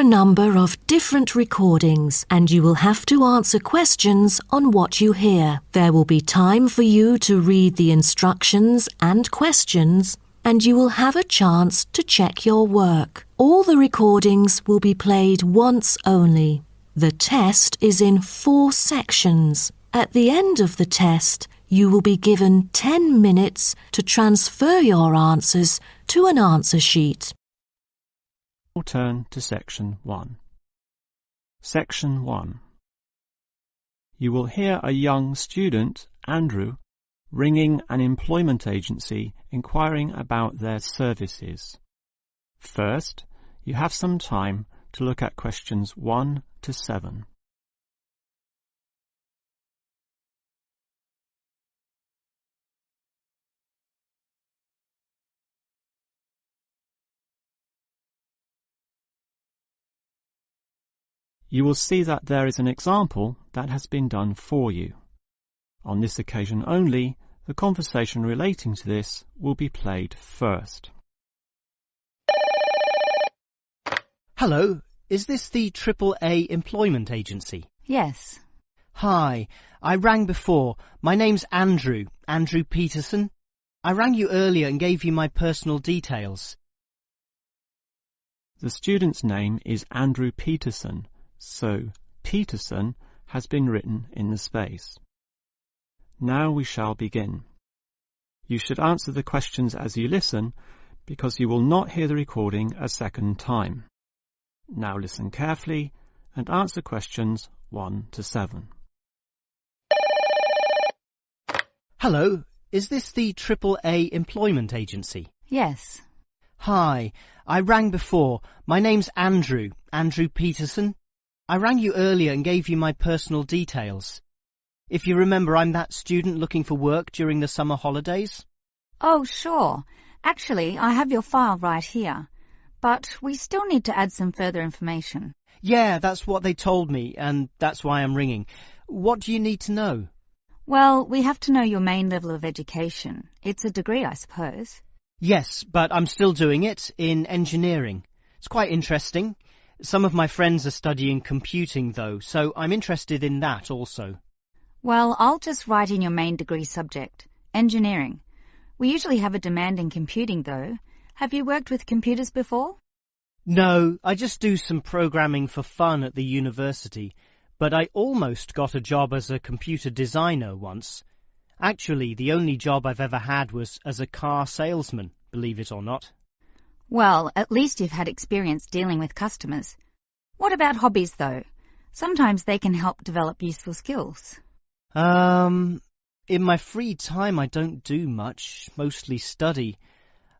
a number of different recordings and you will have to answer questions on what you hear. There will be time for you to read the instructions and questions, and you will have a chance to check your work. All the recordings will be played once only. The test is in 4 sections. At the end of the test, you will be given 10 minutes to transfer your answers to an answer sheet. We'll turn to Section 1. Section 1. You will hear a young student, Andrew, ringing an employment agency inquiring about their services. First, you have some time to look at questions 1 to 7. You will see that there is an example that has been done for you. On this occasion only, the conversation relating to this will be played first. Hello, is this the AAA employment agency? Yes. Hi, I rang before. My name's Andrew Peterson. I rang you earlier and gave you my personal details. The student's name is Andrew Peterson, so Peterson has been written in the space. Now we shall begin. You should answer the questions as you listen, because you will not hear the recording a second time. Now listen carefully and answer questions 1 to 7. Hello, is this the AAA employment agency? Yes. Hi, I rang before. My name's Andrew Peterson. I rang you earlier and gave you my personal details. If you remember, I'm that student looking for work during the summer holidays. Oh, sure. Actually, I have your file right here. But we still need to add some further information. Yeah, that's what they told me, and that's why I'm ringing. What do you need to know? Well, we have to know your main level of education. It's a degree, I suppose. Yes, but I'm still doing it in engineering. It's quite interesting. Some of my friends are studying computing, though, so I'm interested in that also. Well, I'll just write in your main degree subject, engineering. We usually have a demand in computing, though. Have you worked with computers before? No, I just do some programming for fun at the university, but I almost got a job as a computer designer once. Actually, the only job I've ever had was as a car salesman, believe it or not. Well, at least you've had experience dealing with customers. What about hobbies, though? Sometimes they can help develop useful skills. In my free time I don't do much, mostly study.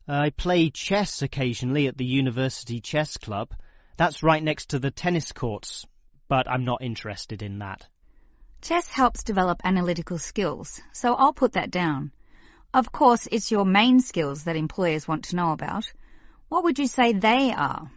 I play chess occasionally at the university chess club. That's right next to the tennis courts, but I'm not interested in that. Chess helps develop analytical skills, so I'll put that down. Of course, it's your main skills that employers want to know about. What would you say they are?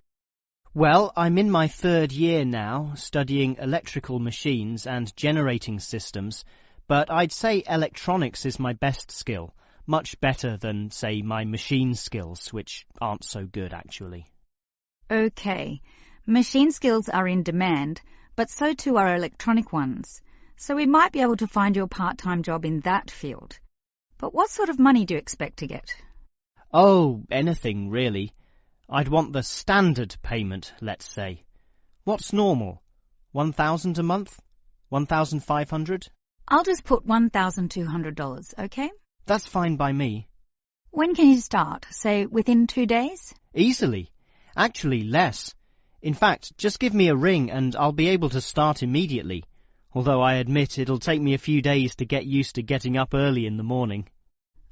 Well, I'm in my 3rd year now, studying electrical machines and generating systems, but I'd say electronics is my best skill, much better than, say, my machine skills, which aren't so good, actually. Okay, machine skills are in demand, but so too are electronic ones, so we might be able to find you a part-time job in that field. But what sort of money do you expect to get? Oh, anything, really. I'd want the standard payment, let's say. What's normal? 1,000 a month? 1,500? I'll just put $1,200, okay? That's fine by me. When can you start? Say, within 2 days? Easily. Actually, less. In fact, just give me a ring and I'll be able to start immediately. Although I admit it'll take me a few days to get used to getting up early in the morning.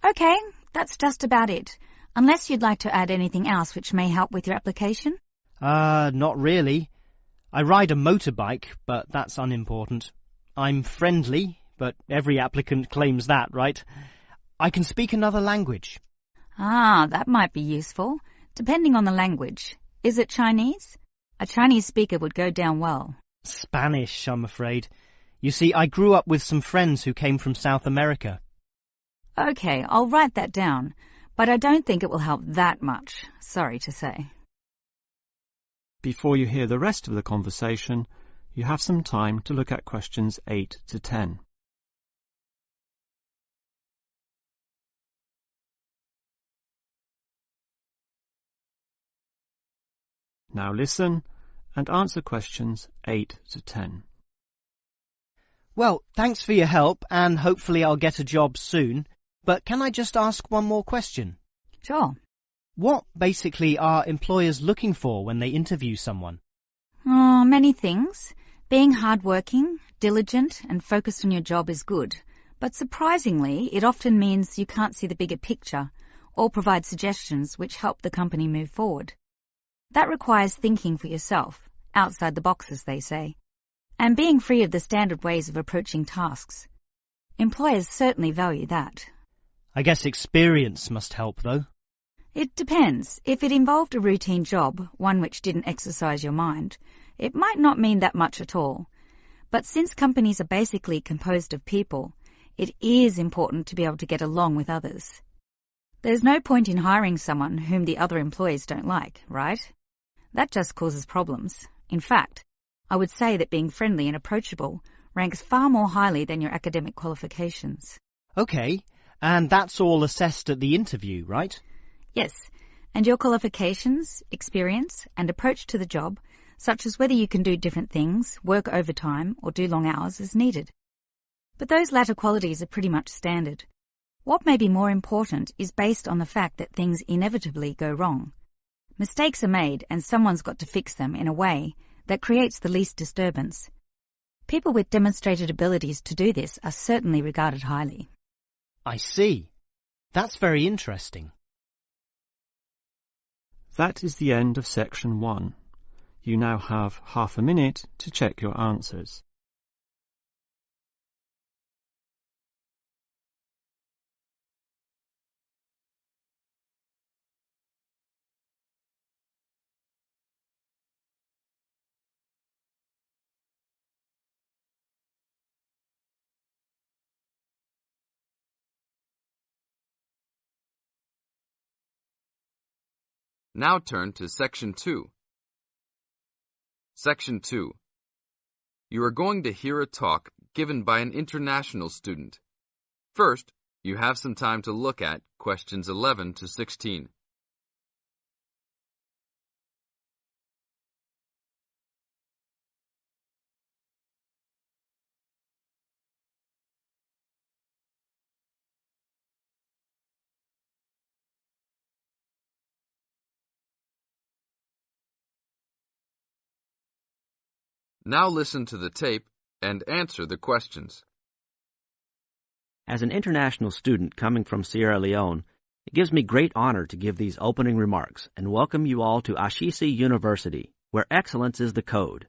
Okay, that's just about it. Unless you'd like to add anything else which may help with your application? Not really. I ride a motorbike, but that's unimportant. I'm friendly, but every applicant claims that, right? I can speak another language. Ah, that might be useful, depending on the language. Is it Chinese? A Chinese speaker would go down well. Spanish, I'm afraid. You see, I grew up with some friends who came from South America. Okay, I'll write that down, but I don't think it will help that much, sorry to say. Before you hear the rest of the conversation, you have some time to look at questions 8 to 10. Now listen and answer questions 8 to 10. Well, thanks for your help, and hopefully I'll get a job soon. But can I just ask one more question? Sure. What basically are employers looking for when they interview someone? Oh, many things. Being hardworking, diligent, and focused on your job is good. But surprisingly, it often means you can't see the bigger picture or provide suggestions which help the company move forward. That requires thinking for yourself, outside the box, as they say, and being free of the standard ways of approaching tasks. Employers certainly value that. I guess experience must help, though. It depends. If it involved a routine job, one which didn't exercise your mind, it might not mean that much at all. But since companies are basically composed of people, it is important to be able to get along with others. There's no point in hiring someone whom the other employees don't like, right? That just causes problems. In fact, I would say that being friendly and approachable ranks far more highly than your academic qualifications. Okay, and that's all assessed at the interview, right? Yes, and your qualifications, experience, and approach to the job, such as whether you can do different things, work overtime, or do long hours, is needed. But those latter qualities are pretty much standard. What may be more important is based on the fact that things inevitably go wrong. Mistakes are made, and someone's got to fix them in a way that creates the least disturbance. People with demonstrated abilities to do this are certainly regarded highly. I see. That's very interesting. That is the end of section 1. You now have half a minute to check your answers. Now turn to Section 2. Section 2. You are going to hear a talk given by an international student. First, you have some time to look at questions 11 to 16. Now listen to the tape and answer the questions. As an international student coming from Sierra Leone, it gives me great honor to give these opening remarks and welcome you all to Ashesi University, where excellence is the code.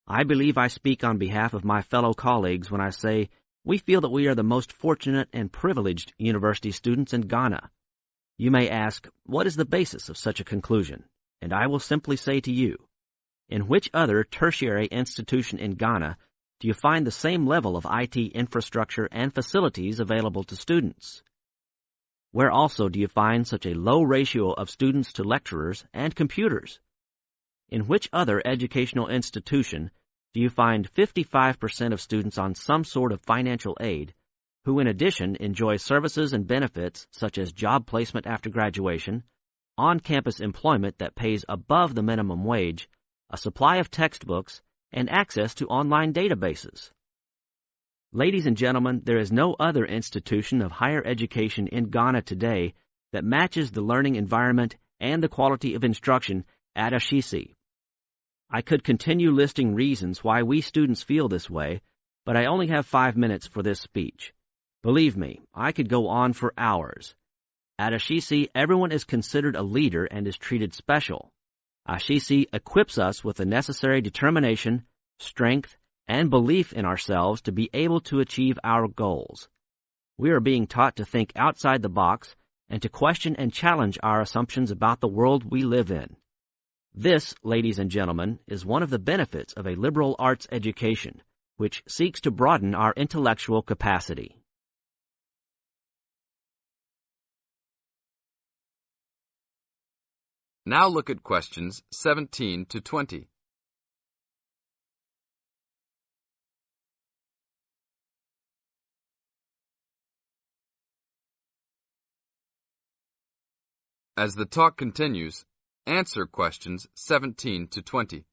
I believe I speak on behalf of my fellow colleagues when I say we feel that we are the most fortunate and privileged university students in Ghana. You may ask, what is the basis of such a conclusion? And I will simply say to you, in which other tertiary institution in Ghana do you find the same level of IT infrastructure and facilities available to students? Where also do you find such a low ratio of students to lecturers and computers? In which other educational institution do you find 55% of students on some sort of financial aid, who in addition enjoy services and benefits such as job placement after graduation, on-campus employment that pays above the minimum wage, a supply of textbooks, and access to online databases? Ladies and gentlemen, there is no other institution of higher education in Ghana today that matches the learning environment and the quality of instruction at Ashesi. I could continue listing reasons why we students feel this way, but I only have 5 minutes for this speech. Believe me, I could go on for hours. At Ashesi, everyone is considered a leader and is treated special. Ashesi equips us with the necessary determination, strength, and belief in ourselves to be able to achieve our goals. We are being taught to think outside the box and to question and challenge our assumptions about the world we live in. This, ladies and gentlemen, is one of the benefits of a liberal arts education, which seeks to broaden our intellectual capacity. Now look at questions 17 to 20. As the talk continues, answer questions 17 to 20.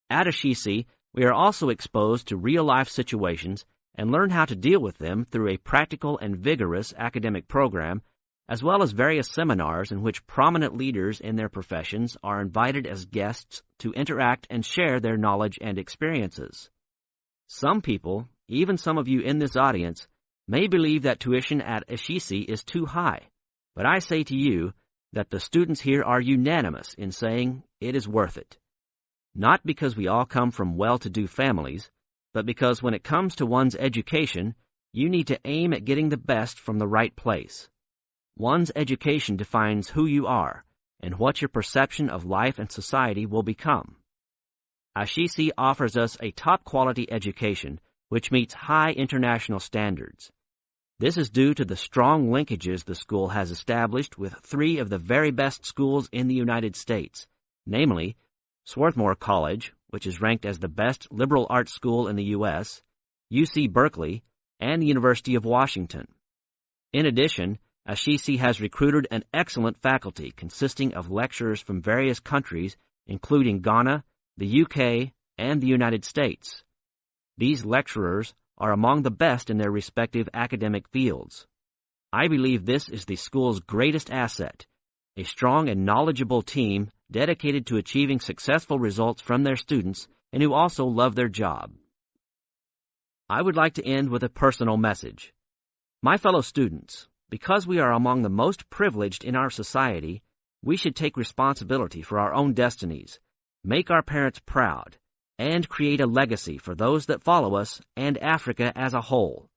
At Ashisi, we are also exposed to real-life situations and learn how to deal with them through a practical and vigorous academic program, as well as various seminars in which prominent leaders in their professions are invited as guests to interact and share their knowledge and experiences. Some people, even some of you in this audience, may believe that tuition at Ashisi is too high, but I say to you that the students here are unanimous in saying it is worth it. Not because we all come from well-to-do families, but because when it comes to one's education, you need to aim at getting the best from the right place. One's education defines who you are and what your perception of life and society will become. Ashisi offers us a top-quality education which meets high international standards. This is due to the strong linkages the school has established with 3 of the very best schools in the United States, namely Swarthmore College, which is ranked as the best liberal arts school in the U.S., UC Berkeley, and the University of Washington. In addition, Ashisi has recruited an excellent faculty consisting of lecturers from various countries, including Ghana, the UK, and the United States. These lecturers are among the best in their respective academic fields. I believe this is the school's greatest asset, a strong and knowledgeable team dedicated to achieving successful results from their students and who also love their job. I would like to end with a personal message. My fellow students, because we are among the most privileged in our society, we should take responsibility for our own destinies, make our parents proud, and create a legacy for those that follow us and Africa as a whole.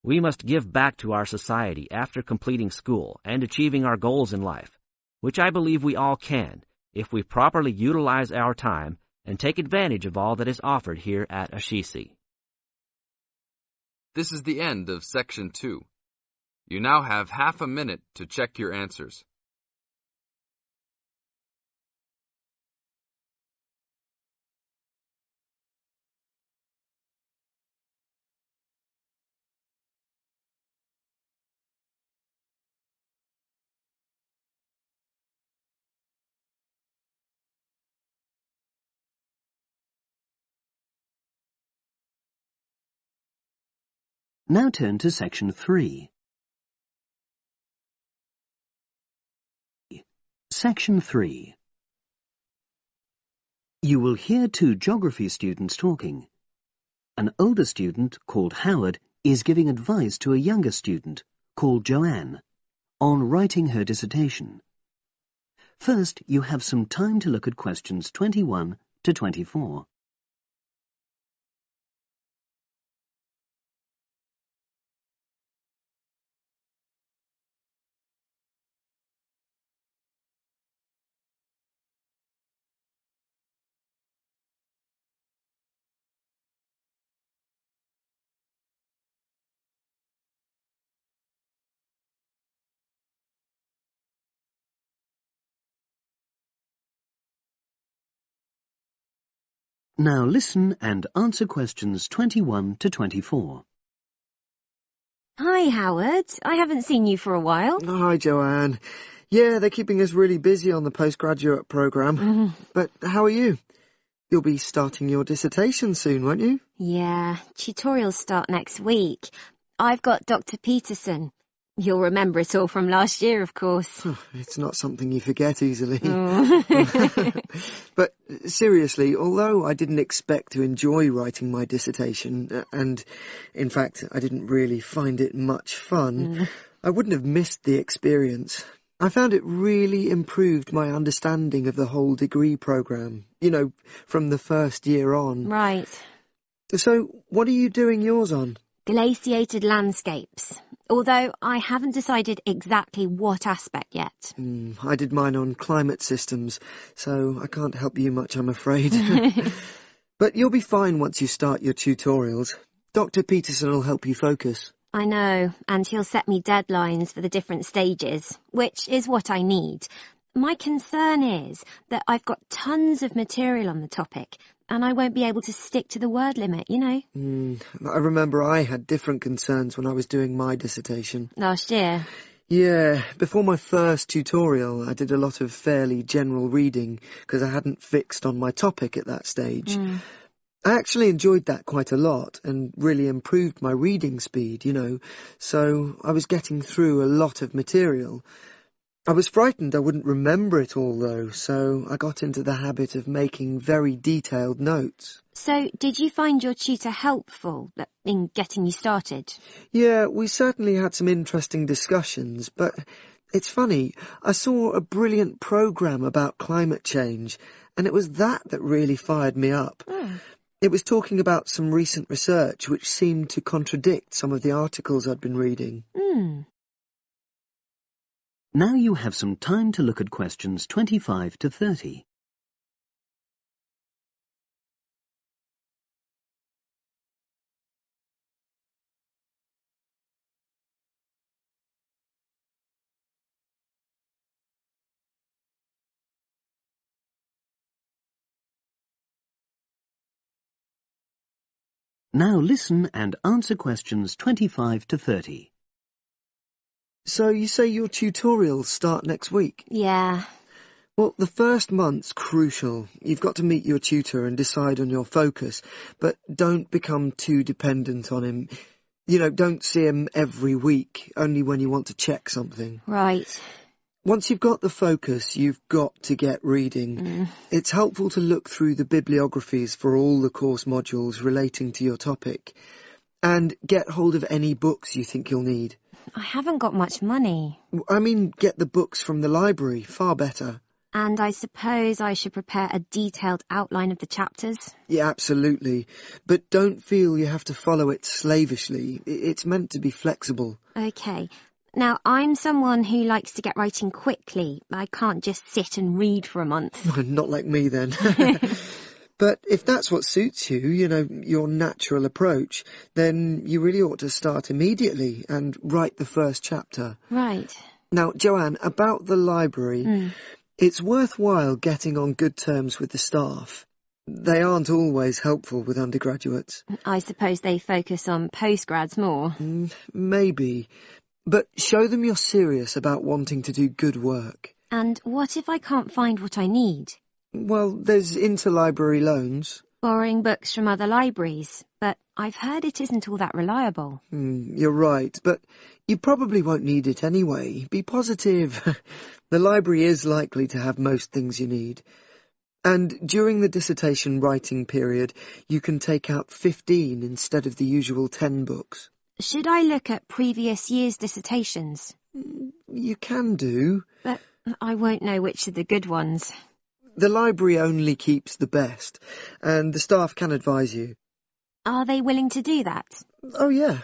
We must give back to our society after completing school and achieving our goals in life, which I believe we all can if we properly utilize our time and take advantage of all that is offered here at Ashisi. This is the end of Section 2. You now have half a minute to check your answers. Now turn to Section 3. Section 3. You will hear 2 geography students talking. An older student, called Howard, is giving advice to a younger student, called Joanne, on writing her dissertation. First, you have some time to look at questions 21 to 24. Now listen and answer questions 21 to 24. Hi, Howard. I haven't seen you for a while. Hi, Joanne. Yeah, they're keeping us really busy on the postgraduate programme. But how are you? You'll be starting your dissertation soon, won't you? Yeah, tutorials start next week. I've got Dr. Peterson. You'll remember it all from last year, of course. It's not something you forget easily. Oh. But seriously, although I didn't expect to enjoy writing my dissertation, and in fact I didn't really find it much fun, I wouldn't have missed the experience. I found it really improved my understanding of the whole degree programme, from the first year on. Right. So, what are you doing yours on? Glaciated landscapes. Although I haven't decided exactly what aspect yet. I did mine on climate systems, so I can't help you much, I'm afraid. But you'll be fine once you start your tutorials. Dr. Peterson will help you focus. I know, and he'll set me deadlines for the different stages, which is what I need. My concern is that I've got tons of material on the topic, and I won't be able to stick to the word limit, you know. I remember I had different concerns when I was doing my dissertation. Last year. Yeah, before my first tutorial, I did a lot of fairly general reading because I hadn't fixed on my topic at that stage. I actually enjoyed that quite a lot and really improved my reading speed, you know, so I was getting through a lot of material. I was frightened I wouldn't remember it all, though, so I got into the habit of making very detailed notes. So, did you find your tutor helpful in getting you started? Yeah, we certainly had some interesting discussions, but it's funny, I saw a brilliant programme about climate change, and it was that really fired me up. It was talking about some recent research which seemed to contradict some of the articles I'd been reading. Now you have some time to look at questions 25 to 30. Now listen and answer questions 25 to 30. So you say your tutorials start next week? Yeah. Well, the first month's crucial. You've got to meet your tutor and decide on your focus, but don't become too dependent on him. You know, don't see him every week, only when you want to check something. Right. Once you've got the focus, you've got to get reading. It's helpful to look through the bibliographies for all the course modules relating to your topic, and get hold of any books you think you'll need. I haven't got much money. I mean, get the books from the library, far better. And I suppose I should prepare a detailed outline of the chapters? Yeah, absolutely. But don't feel you have to follow it slavishly. It's meant to be flexible. OK. Now, I'm someone who likes to get writing quickly. I can't just sit and read for a month. Not like me, then. But if that's what suits you, you know, your natural approach, then you really ought to start immediately and write the first chapter. Right. Now, Joanne, about the library, it's worthwhile getting on good terms with the staff. They aren't always helpful with undergraduates. I suppose they focus on postgrads more. Maybe. But show them you're serious about wanting to do good work. And what if I can't find what I need? Well, there's interlibrary loans. Borrowing books from other libraries, but I've heard it isn't all that reliable. You're right, but you probably won't need it anyway. Be positive. The library is likely to have most things you need. And during the dissertation writing period, you can take out 15 instead of the usual 10 books. Should I look at previous year's dissertations? You can do. But I won't know which are the good ones. The library only keeps the best, and the staff can advise you. Are they willing to do that? Oh, yeah.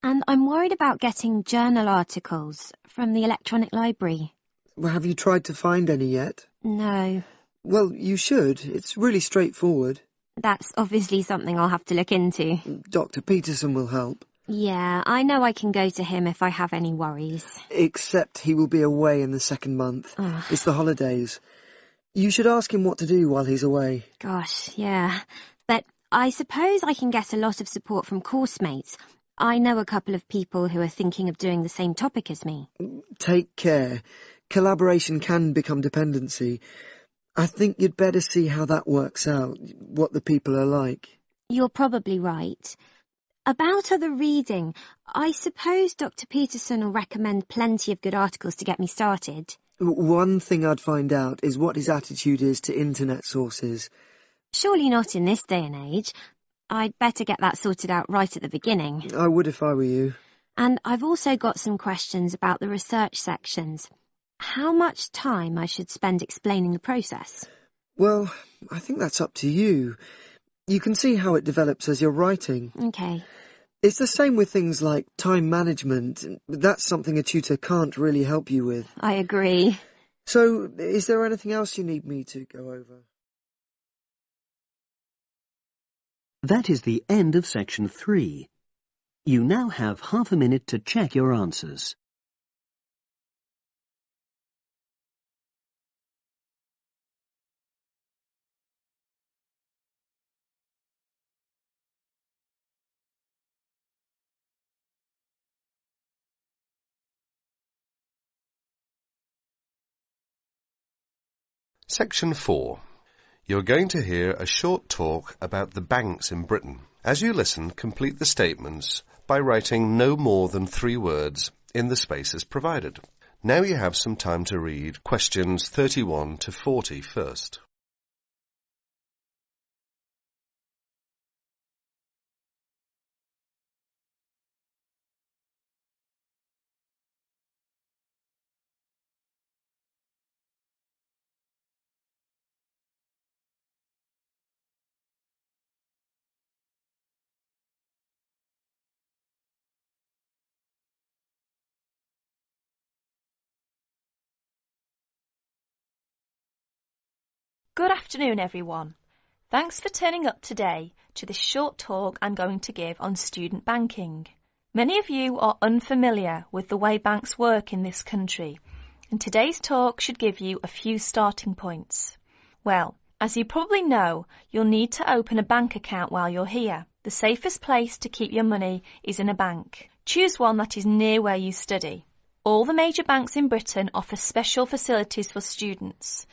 And I'm worried about getting journal articles from the electronic library. Well, have you tried to find any yet? No. Well, you should. It's really straightforward. That's obviously something I'll have to look into. Dr. Peterson will help. Yeah, I know I can go to him if I have any worries. Except he will be away in the second month. Ugh. It's the holidays. You should ask him what to do while he's away. Gosh, yeah. But I suppose I can get a lot of support from course mates. I know a couple of people who are thinking of doing the same topic as me. Take care. Collaboration can become dependency. I think you'd better see how that works out, what the people are like. You're probably right. About other reading, I suppose Dr. Peterson will recommend plenty of good articles to get me started. One thing I'd find out is what his attitude is to internet sources. Surely not in this day and age. I'd better get that sorted out right at the beginning. I would if I were you. And I've also got some questions about the research sections. How much time I should spend explaining the process? Well, I think that's up to you. You can see how it develops as you're writing. OK. It's the same with things like time management. That's something a tutor can't really help you with. I agree. So, is there anything else you need me to go over? That is the end of section 3. You now have half a minute to check your answers. Section 4. You're going to hear a short talk about the banks in Britain. As you listen, complete the statements by writing no more than 3 words in the spaces provided. Now you have some time to read questions 31 to 40 first. Good afternoon, everyone. Thanks for turning up today to this short talk I'm going to give on student banking. Many of you are unfamiliar with the way banks work in this country, and today's talk should give you a few starting points. Well, as you probably know, you'll need to open a bank account while you're here. The safest place to keep your money is in a bank. Choose one that is near where you study. All the major banks in Britain offer special facilities for students,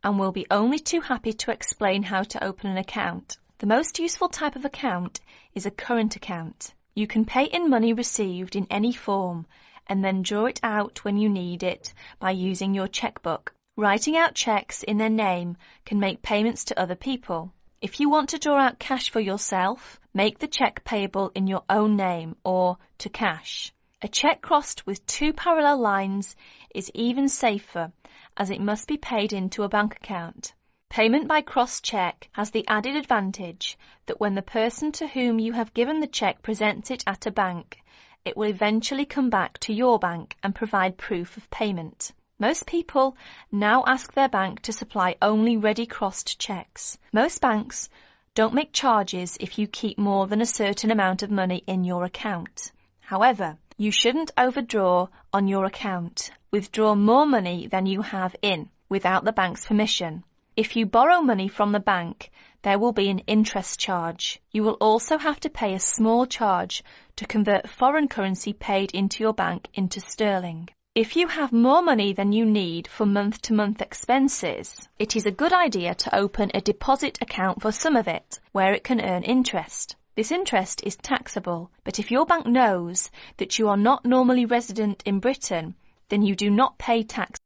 and we'll be only too happy to explain how to open an account. The most useful type of account is a current account. You can pay in money received in any form and then draw it out when you need it by using your checkbook. Writing out checks in their name can make payments to other people. If you want to draw out cash for yourself, make the check payable in your own name or to cash. A check crossed with 2 parallel lines is even safer, as it must be paid into a bank account. Payment by cross check has the added advantage that when the person to whom you have given the check presents it at a bank, it will eventually come back to your bank and provide proof of payment. Most people now ask their bank to supply only ready crossed checks. Most banks don't make charges if you keep more than a certain amount of money in your account. However, you shouldn't overdraw on your account. Withdraw more money than you have in without the bank's permission. If you borrow money from the bank, there will be an interest charge. You will also have to pay a small charge to convert foreign currency paid into your bank into sterling. If you have more money than you need for month-to-month expenses, it is a good idea to open a deposit account for some of it, where it can earn interest. This interest is taxable, but if your bank knows that you are not normally resident in Britain, then you do not pay tax.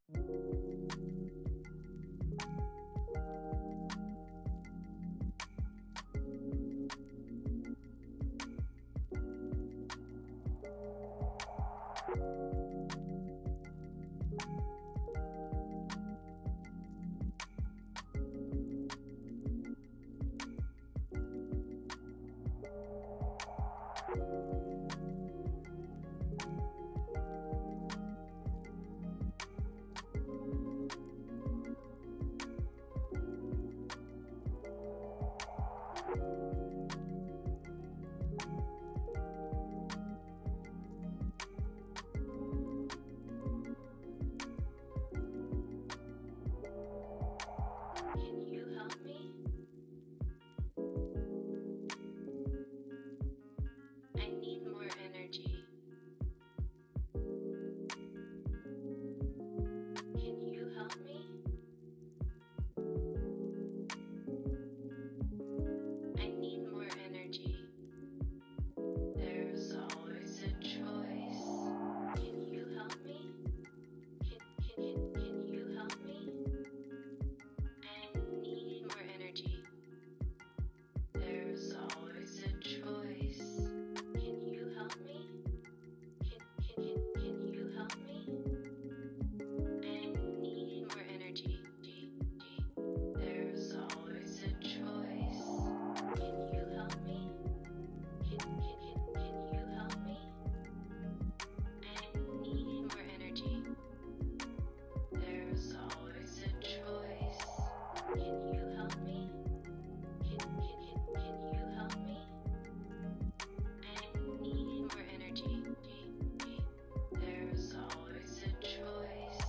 Can you help me? I need more energy. Can you help me? I need more energy. There's always a choice. Can you help me? Can you help me? I need more energy. There's always a choice. Can you help me? Can you help me? I need more energy. There's always a choice. Can you help me? Can you help me? I need more energy. There's always a choice. Can you help me? Can you help me? I need more energy. There's always a choice.